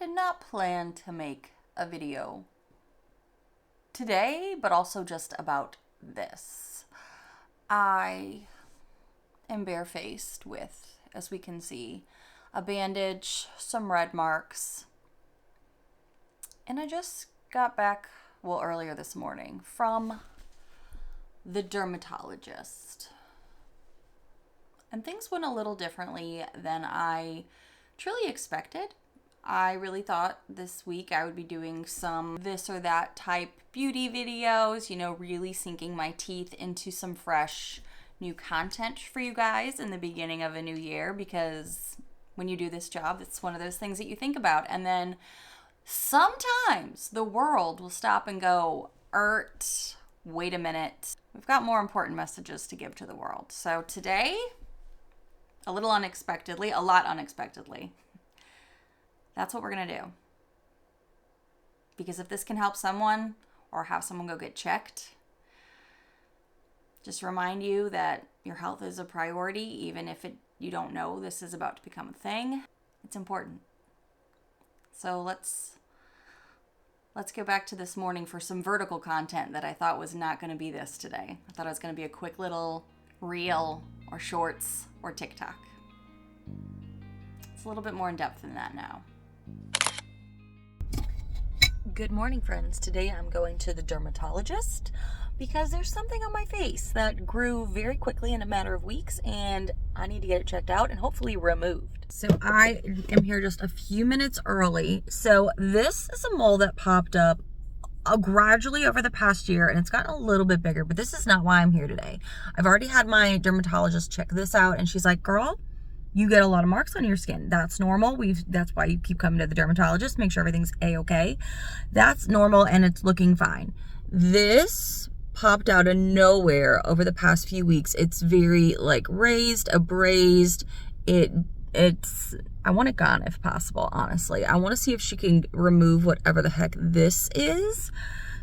did not plan to make a video today, but also just about this. I am barefaced with, as we can see, a bandage, some red marks, and I just got back, earlier this morning from the dermatologist. And things went a little differently than I truly expected. I really thought this week I would be doing some this or that type beauty videos, really sinking my teeth into some fresh new content for you guys in the beginning of a new year, because when you do this job, it's one of those things that you think about. And then sometimes the world will stop and go, wait a minute. We've got more important messages to give to the world. So today, a lot unexpectedly, that's what we're going to do. Because if this can help someone or have someone go get checked, just remind you that your health is a priority, even if you don't know this is about to become a thing. It's important. So let's go back to this morning for some vertical content that I thought was not going to be this today. I thought it was going to be a quick little reel or shorts or TikTok. It's a little bit more in depth than that now. Good morning, friends. Today I'm going to the dermatologist because there's something on my face that grew very quickly in a matter of weeks, and I need to get it checked out and hopefully removed. So I am here just a few minutes early. So this is a mole that popped up gradually over the past year, and it's gotten a little bit bigger, but this is not why I'm here today. I've already had my dermatologist check this out, and she's like, girl, you get a lot of marks on your skin. That's normal. That's why you keep coming to the dermatologist, make sure everything's a-okay. That's normal, and it's looking fine. This popped out of nowhere over the past few weeks. It's very raised, abrased. It's I want it gone if possible, honestly. I want to see if she can remove whatever the heck this is.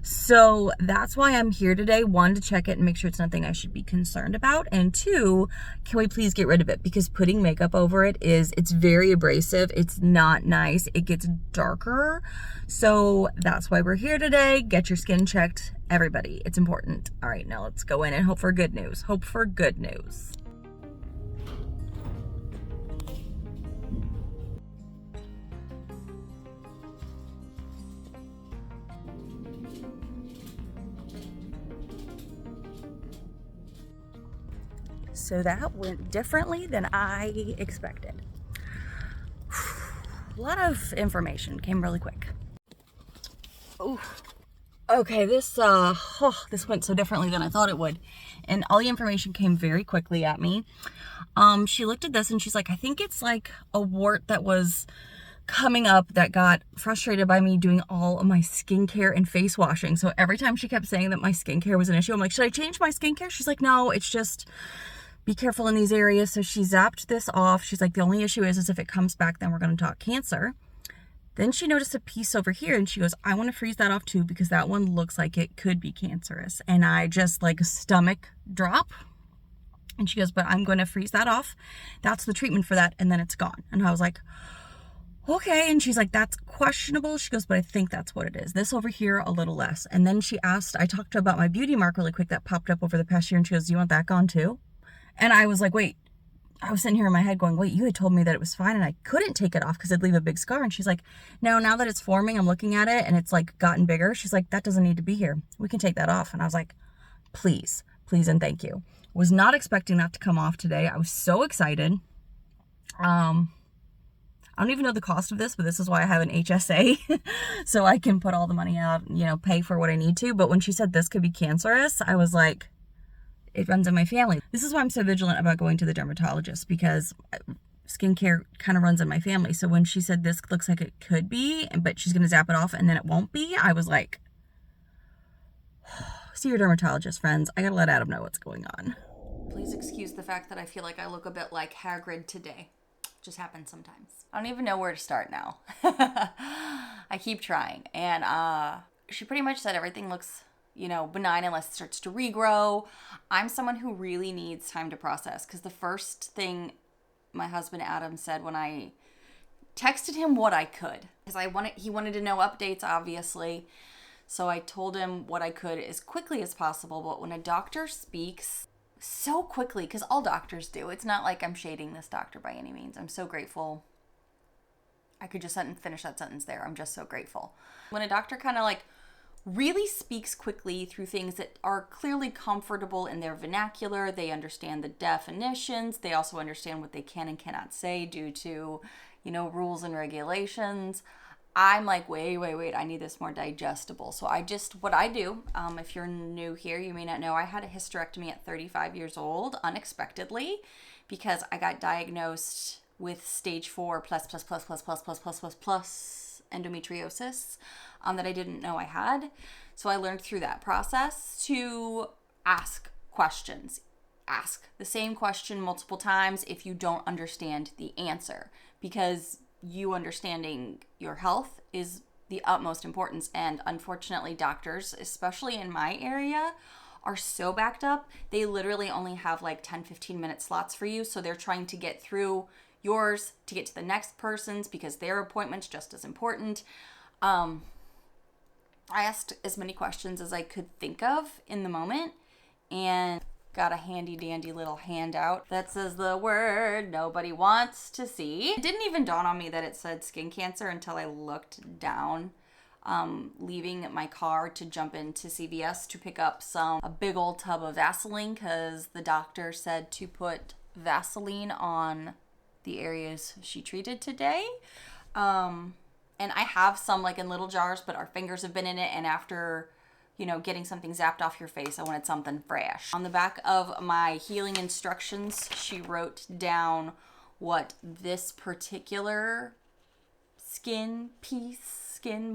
So that's why I'm here today. One, to check it and make sure it's nothing I should be concerned about. And two, can we please get rid of it? Because putting makeup over it's very abrasive. It's not nice. It gets darker. So that's why we're here today. Get your skin checked, everybody. It's important. All right, now let's go in and hope for good news. Hope for good news. So that went differently than I expected. A lot of information came really quick. Oh, okay. This went so differently than I thought it would, and all the information came very quickly at me. She looked at this and she's like, I think it's like a wart that was coming up that got frustrated by me doing all of my skincare and face washing. So every time she kept saying that my skincare was an issue, I'm like, should I change my skincare? She's like, no, it's just be careful in these areas. So she zapped this off. She's like, the only issue is if it comes back, then we're going to talk cancer. Then she noticed a piece over here and she goes, I want to freeze that off too, because that one looks like it could be cancerous. And I just stomach drop. And she goes, but I'm going to freeze that off. That's the treatment for that. And then it's gone. And I was like, okay. And she's like, that's questionable. She goes, but I think that's what it is. This over here, a little less. And then I talked to her about my beauty mark really quick that popped up over the past year. And she goes, you want that gone too? And I was like, wait, I was sitting here in my head going, wait, you had told me that it was fine and I couldn't take it off because it'd leave a big scar. And she's like, no, now that it's forming, I'm looking at it and it's gotten bigger. She's like, that doesn't need to be here. We can take that off. And I was like, please, and thank you. Was not expecting that to come off today. I was so excited. I don't even know the cost of this, but this is why I have an HSA. So I can put all the money out, pay for what I need to. But when she said this could be cancerous, I was like, it runs in my family. This is why I'm so vigilant about going to the dermatologist, because skincare kind of runs in my family. So when she said this looks like it could be, but she's going to zap it off and then it won't be, I was like, see your dermatologist, friends. I got to let Adam know what's going on. Please excuse the fact that I feel like I look a bit like Hagrid today. Just happens sometimes. I don't even know where to start now. I keep trying. And she pretty much said everything looks benign unless it starts to regrow. I'm someone who really needs time to process, because the first thing my husband Adam said when I texted him what I could because he wanted to know updates, obviously. So I told him what I could as quickly as possible. But when a doctor speaks so quickly, because all doctors do, it's not like I'm shading this doctor by any means. I'm so grateful. I could just finish that sentence there. I'm just so grateful. When a doctor kind of like really speaks quickly through things that are clearly comfortable in their vernacular, they understand the definitions, they also understand what they can and cannot say due to, rules and regulations. I'm like, wait, I need this more digestible. So what I do, if you're new here, you may not know, I had a hysterectomy at 35 years old, unexpectedly, because I got diagnosed with stage 4 plus endometriosis that I didn't know I had. So I learned through that process to ask questions. Ask the same question multiple times if you don't understand the answer, because you understanding your health is the utmost importance. And unfortunately, doctors, especially in my area, are so backed up. They literally only have like 10-15 minute slots for you. So they're trying to get through yours to get to the next person's because their appointment's just as important. I asked as many questions as I could think of in the moment and got a handy dandy little handout that says the word nobody wants to see. It didn't even dawn on me that it said skin cancer until I looked down, leaving my car to jump into CVS to pick up a big old tub of Vaseline because the doctor said to put Vaseline on the areas she treated today. And I have some like in little jars, but our fingers have been in it. And after, getting something zapped off your face, I wanted something fresh. On the back of my healing instructions, she wrote down what this particular skin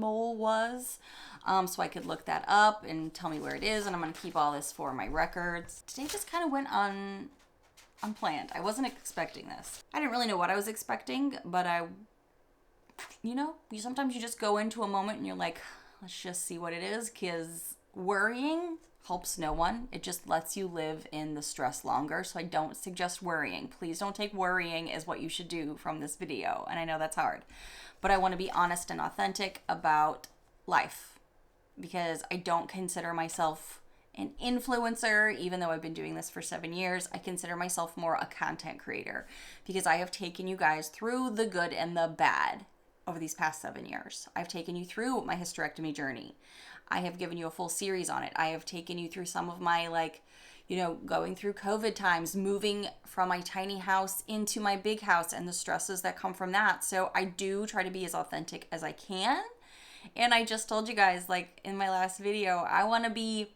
mole was. So I could look that up and tell me where it is. And I'm going to keep all this for my records. Today just kind of went unplanned. I wasn't expecting this. I didn't really know what I was expecting, but sometimes you just go into a moment and you're like, let's just see what it is, because worrying helps no one. It just lets you live in the stress longer. So I don't suggest worrying. Please don't take worrying as what you should do from this video. And I know that's hard, but I want to be honest and authentic about life because I don't consider myself an influencer, even though I've been doing this for 7 years. I consider myself more a content creator because I have taken you guys through the good and the bad over these past 7 years. I've taken you through my hysterectomy journey. I have given you a full series on it. I have taken you through some of my going through COVID times, moving from my tiny house into my big house and the stresses that come from that. So I do try to be as authentic as I can. And I just told you guys, like in my last video, I want to be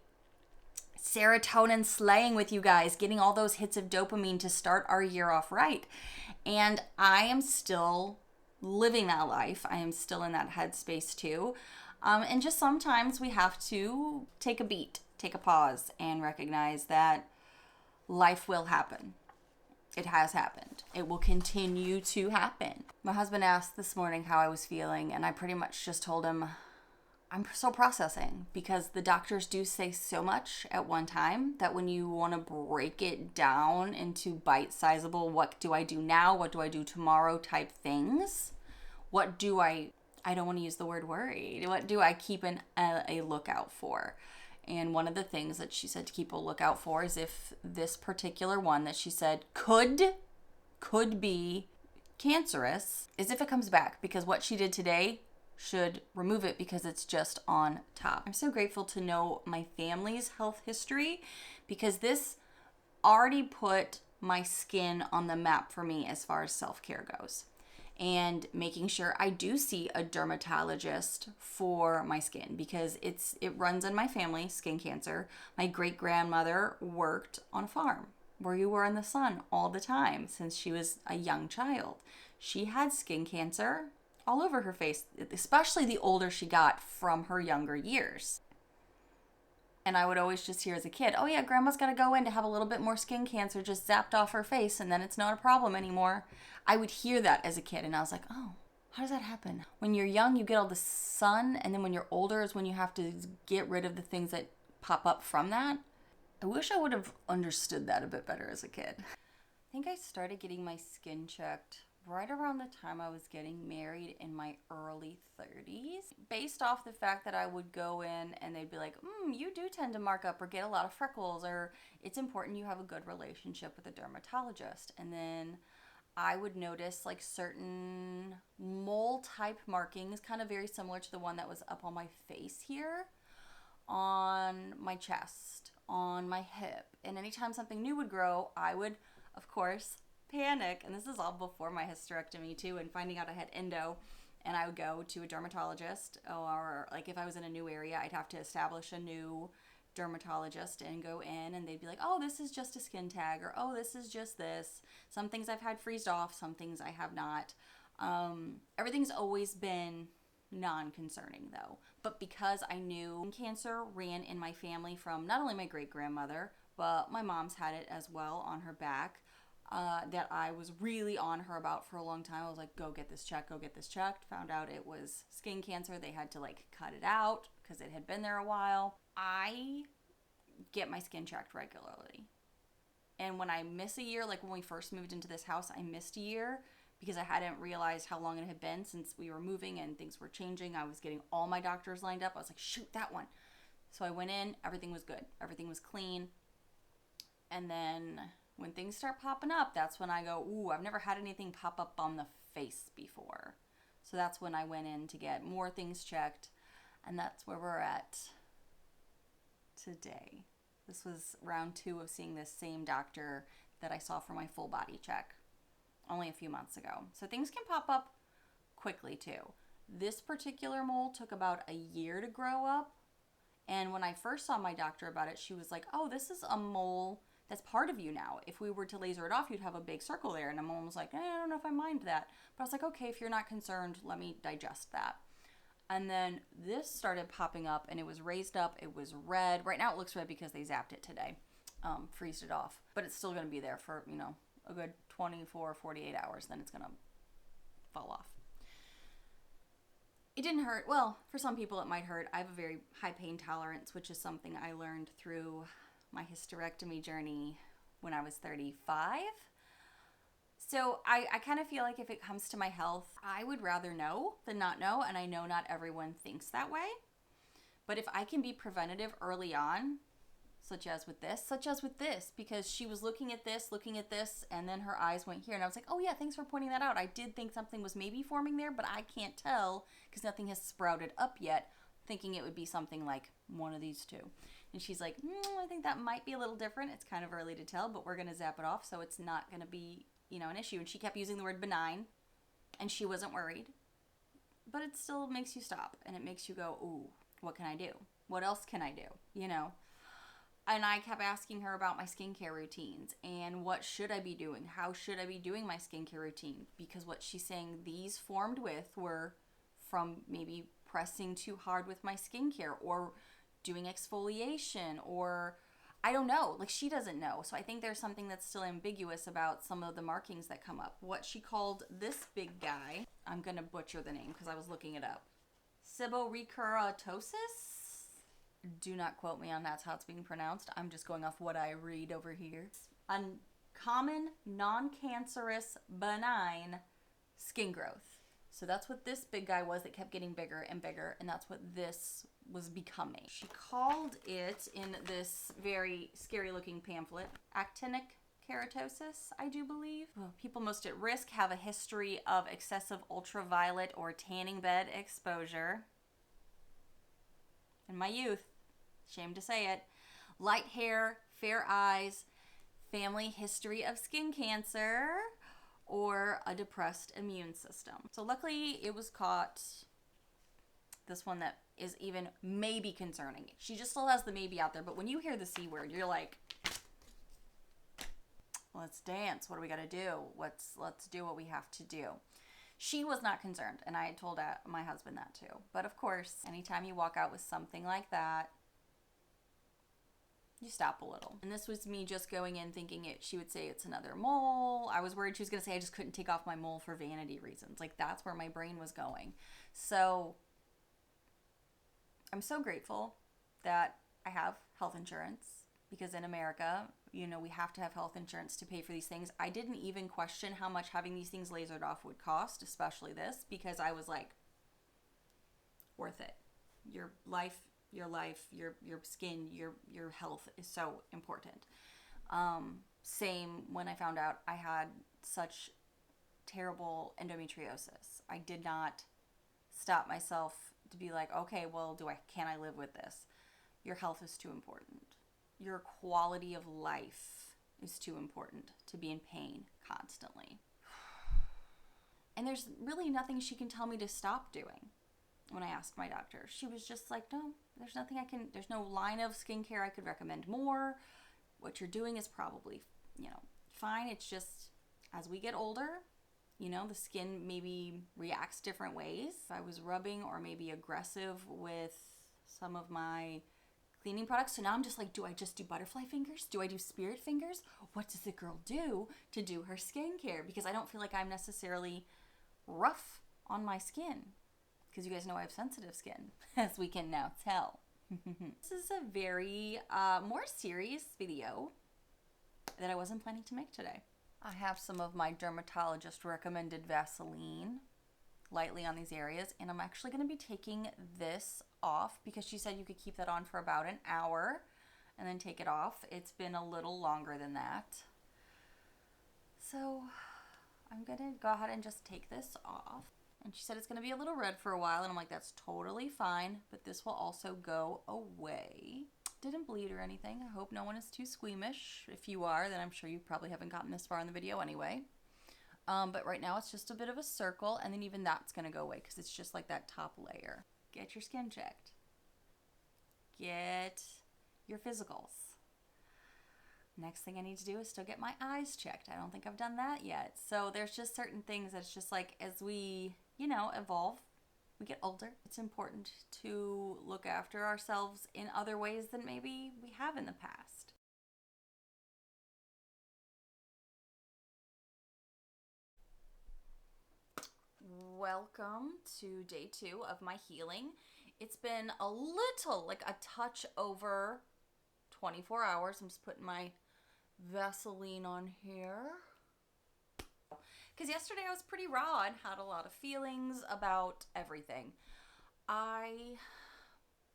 serotonin slaying with you guys, getting all those hits of dopamine to start our year off right. And I am still living that life. I am still in that headspace too. And just sometimes we have to take a beat, take a pause, and recognize that life will happen. It has happened. It will continue to happen. My husband asked this morning how I was feeling, and I pretty much just told him I'm still processing, because the doctors do say so much at one time that when you want to break it down into bite-sizable, what do I do now, what do I do tomorrow type things, I don't want to use the word worried, what do I keep a lookout for? And one of the things that she said to keep a lookout for is if this particular one that she said could be cancerous, is if it comes back, because what she did today should remove it because it's just on top. I'm so grateful to know my family's health history because this already put my skin on the map for me as far as self-care goes, and making sure I do see a dermatologist for my skin because it runs in my family, skin cancer. My great-grandmother worked on a farm where you were in the sun all the time since she was a young child. She had skin cancer all over her face, especially the older she got from her younger years. And I would always just hear as a kid, oh yeah, grandma's got to go in to have a little bit more skin cancer just zapped off her face and then it's not a problem anymore. I would hear that as a kid and I was like, oh, how does that happen? When you're young, you get all the sun, and then when you're older is when you have to get rid of the things that pop up from that. I wish I would have understood that a bit better as a kid. I think I started getting my skin checked right around the time I was getting married in my early 30s, based off the fact that I would go in and they'd be like, you do tend to mark up or get a lot of freckles, or it's important you have a good relationship with a dermatologist. And then I would notice like certain mole type markings, kind of very similar to the one that was up on my face here, on my chest, on my hip. And anytime something new would grow, I would, of course, panic. And this is all before my hysterectomy too, and finding out I had endo. And I would go to a dermatologist, or like if I was in a new area, I'd have to establish a new dermatologist and go in, and they'd be like, oh, this is just a skin tag, or oh, this is just this. Some things I've had freezed off, some things I have not. Everything's always been non-concerning though. But because I knew cancer ran in my family from not only my great-grandmother, but my mom's had it as well on her back, that I was really on her about for a long time. I was like, go get this checked, go get this checked. Found out it was skin cancer. They had to like cut it out because it had been there a while. I get my skin checked regularly. And when I miss a year, like when we first moved into this house, I missed a year because I hadn't realized how long it had been since we were moving and things were changing. I was getting all my doctors lined up. I was like, shoot, that one. So I went in, everything was good. Everything was clean. And then when things start popping up, that's when I go, ooh, I've never had anything pop up on the face before. So that's when I went in to get more things checked. And that's where we're at today. This was round 2 of seeing this same doctor that I saw for my full body check only a few months ago. So things can pop up quickly too. This particular mole took about a year to grow up. And when I first saw my doctor about it, she was like, oh, this is a mole that's part of you now. If we were to laser it off, you'd have a big circle there. And my mom was like, I don't know if I mind that. But I was like, okay, if you're not concerned, let me digest that. And then this started popping up, and it was raised up. It was red. Right now it looks red because they zapped it today, freezed it off. But it's still going to be there for, a good 24, 48 hours. Then it's going to fall off. It didn't hurt. Well, for some people it might hurt. I have a very high pain tolerance, which is something I learned through my hysterectomy journey when I was 35. So I kind of feel like if it comes to my health, I would rather know than not know. And I know not everyone thinks that way. But if I can be preventative early on, such as with this, because she was looking at this, and then her eyes went here. And I was like, oh yeah, thanks for pointing that out. I did think something was maybe forming there, but I can't tell because nothing has sprouted up yet, thinking it would be something like one of these two. And she's like, I think that might be a little different. It's kind of early to tell, but we're going to zap it off, so it's not going to be, an issue. And she kept using the word benign, and she wasn't worried. But it still makes you stop, and it makes you go, ooh, what can I do? What else can I do? And I kept asking her about my skincare routines and what should I be doing? How should I be doing my skincare routine? Because what she's saying these formed with were from maybe pressing too hard with my skincare or doing exfoliation, or I don't know. Like, she doesn't know. So I think there's something that's still ambiguous about some of the markings that come up. What she called this big guy, I'm going to butcher the name because I was looking it up. Seborrheicosis? Do not quote me on that's how it's being pronounced. I'm just going off what I read over here. Uncommon, non-cancerous, benign skin growth. So that's what this big guy was that kept getting bigger and bigger, and that's what this was becoming. She called it, in this very scary looking pamphlet, actinic keratosis, I do believe. People most at risk have a history of excessive ultraviolet or tanning bed exposure. In my youth, shame to say it, light hair, fair eyes, family history of skin cancer, or a depressed immune system. So luckily it was caught. This one that is even maybe concerning. She just still has the maybe out there, but when you hear the C word, you're like, let's dance. What do we got to do? Let's do what we have to do. She was not concerned, and I had told my husband that too. But of course, anytime you walk out with something like that, you stop a little. And this was me just going in thinking she would say it's another mole. I was worried she was going to say I just couldn't take off my mole for vanity reasons. Like, that's where my brain was going. So I'm so grateful that I have health insurance, because in America, You know, we have to have health insurance to pay for these things. I didn't even question how much having these things lasered off would cost, especially this, because I was like, worth it. Your life, your skin, your health is so important. Same when I found out I had such terrible endometriosis. I did not stop myself to be like, okay, well, can I live with this? Your health is too important. Your quality of life is too important to be in pain constantly. And there's really nothing she can tell me to stop doing. When I asked my doctor, she was just like, no, there's no line of skincare I could recommend more. What you're doing is probably, fine. It's just as we get older, the skin maybe reacts different ways. I was rubbing or maybe aggressive with some of my cleaning products. So now I'm just like, do I just do butterfly fingers? Do I do spirit fingers? What does the girl do to do her skincare? Because I don't feel like I'm necessarily rough on my skin. Because you guys know I have sensitive skin, as we can now tell. This is a very more serious video that I wasn't planning to make today. I have some of my dermatologist recommended Vaseline lightly on these areas, and I'm actually going to be taking this off because she said you could keep that on for about an hour and then take it off. It's been a little longer than that. So I'm going to go ahead and just take this off. And she said it's going to be a little red for a while, and I'm like, that's totally fine, but this will also go away. Didn't bleed or anything. I hope no one is too squeamish. If you are, then I'm sure you probably haven't gotten this far in the video anyway. But right now it's just a bit of a circle, and then even that's going to go away because it's just like that top layer. Get your skin checked. Get your physicals. Next thing I need to do is still get my eyes checked. I don't think I've done that yet. So there's just certain things that's just like as we, evolve, we get older. It's important to look after ourselves in other ways than maybe we have in the past. Welcome to day 2 of my healing. It's been a little, like a touch over 24 hours. I'm just putting my Vaseline on here. Because yesterday I was pretty raw and had a lot of feelings about everything. I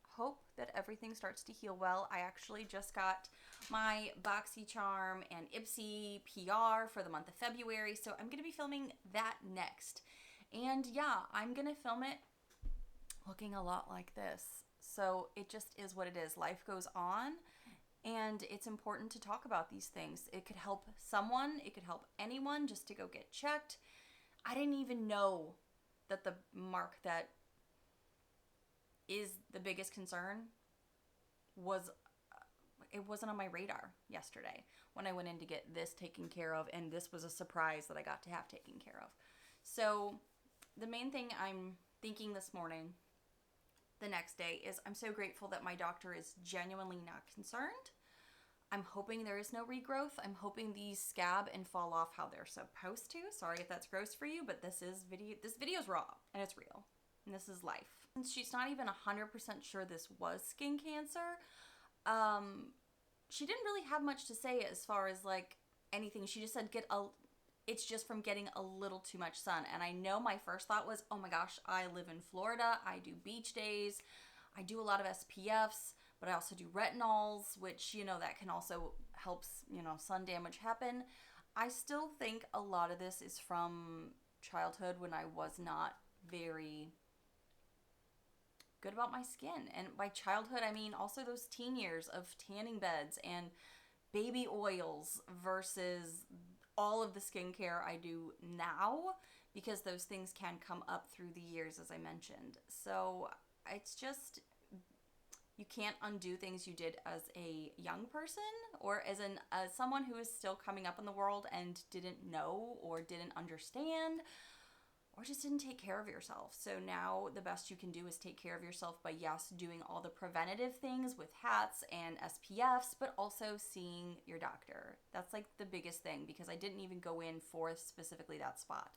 hope that everything starts to heal well. I actually just got my BoxyCharm and Ipsy PR for the month of February, so I'm going to be filming that next. And yeah, I'm going to film it looking a lot like this. So it just is what it is. Life goes on. And it's important to talk about these things. It could help someone. It could help anyone just to go get checked. I didn't even know that the mark that is the biggest concern it wasn't on my radar yesterday when I went in to get this taken care of. And this was a surprise that I got to have taken care of. So the main thing I'm thinking this morning, the next day, is I'm so grateful that my doctor is genuinely not concerned. I'm hoping there is no regrowth. I'm hoping these scab and fall off how they're supposed to. Sorry if that's gross for you, but this video's raw and it's real. And this is life. And she's not even 100% sure this was skin cancer. She didn't really have much to say as far as like anything. She just said it's just from getting a little too much sun. And I know my first thought was, oh my gosh, I live in Florida. I do beach days. I do a lot of SPFs, but I also do retinols, which, that can also helps, sun damage happen. I still think a lot of this is from childhood when I was not very good about my skin. And by childhood, I mean also those teen years of tanning beds and baby oils versus all of the skincare I do now, because those things can come up through the years, as I mentioned. So it's just, you can't undo things you did as a young person or as someone who is still coming up in the world and didn't know or didn't understand or just didn't take care of yourself. So now the best you can do is take care of yourself by, yes, doing all the preventative things with hats and SPFs, but also seeing your doctor. That's like the biggest thing, because I didn't even go in for specifically that spot.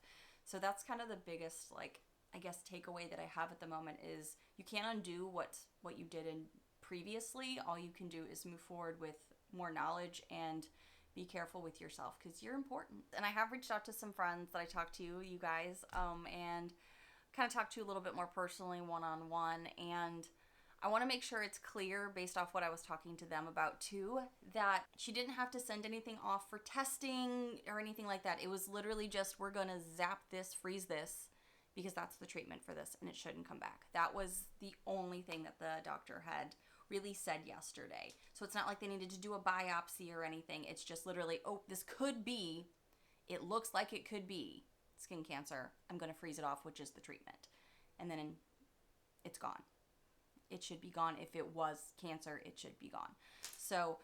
So that's kind of the biggest, like, I guess, takeaway that I have at the moment is you can't undo what you did in previously. All you can do is move forward with more knowledge and be careful with yourself because you're important. And I have reached out to some friends that I talked to, you guys, and kind of talked to a little bit more personally, one-on-one. And I want to make sure it's clear based off what I was talking to them about too, that she didn't have to send anything off for testing or anything like that. It was literally just, we're going to zap this, freeze this, because that's the treatment for this and it shouldn't come back. That was the only thing that the doctor had really said yesterday. So it's not like they needed to do a biopsy or anything. It's just literally, oh, this could be, it looks like it could be skin cancer. I'm going to freeze it off, which is the treatment. And then it's gone. It should be gone. If it was cancer, it should be gone. So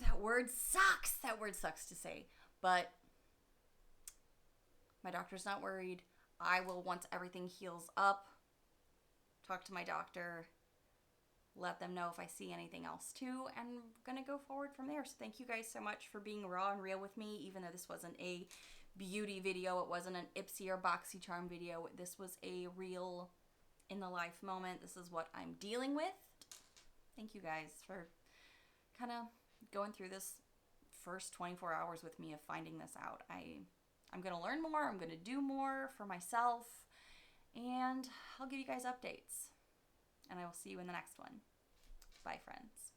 that word sucks. That word sucks to say. But my doctor's not worried. I will, once everything heals up, talk to my doctor, let them know if I see anything else too, and I'm gonna go forward from there. So thank you guys so much for being raw and real with me, even though this wasn't a beauty video, it wasn't an Ipsy or BoxyCharm video. This was a real in the life moment. This is what I'm dealing with. Thank you guys for kind of going through this first 24 hours with me of finding this out. I'm gonna learn more, I'm gonna do more for myself, and I'll give you guys updates. And I will see you in the next one. Bye, friends.